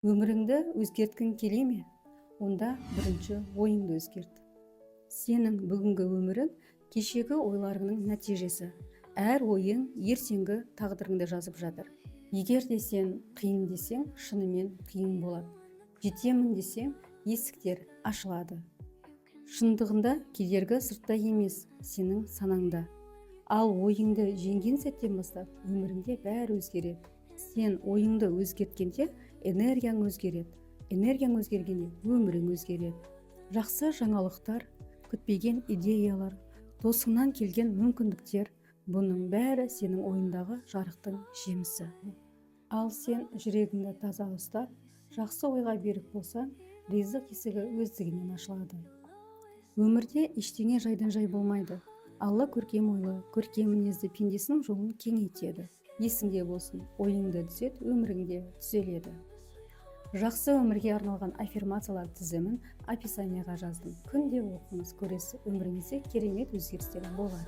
Өміріңді өзгерткің келе ме? Онда бірінші ойыңды өзгерт. Сенің бүгінгі өмірің кешегі ойларыңның нәтижесі. Әр ойың ертеңгі тағдырыңды жазып жатыр. Егер де сен қиын десең, шынымен қиын болады. Жетемін десең, есіктер ашылады. Шындығында кедергі сыртта емес, сенің санаңда. Ал ойыңды жеңген сәттен бастап өміріңде бәрі өзгереді. Сен ойыңды өзгерткенде энергияң өзгереді. Энергияң өзгергенде өмірің өзгереді. Жақсы жаңалықтар, күтпеген идеялар, досыңнан келген мүмкіндіктер, бұның бәрі сенің ойындағы жарықтың жемісі. Ал сен жүрегіңді таза ұстап, жақсы ойға берік болсаң, ризық есігі өздігінен ашылады. Өмірде ештеңе жайдан жай болмайды. Алла көркем ойлы, көркем мінезді пендесінің жолын кеңейтеді. Есіңде болсын, ойыңды түзет, өміріңде түзеледі. Жақсы өмірге арналған аффирмациялар тізімін описанияға жаздым. Күнде оқыңыз, көресіз, өміріңізде керемет өзгерістер болады.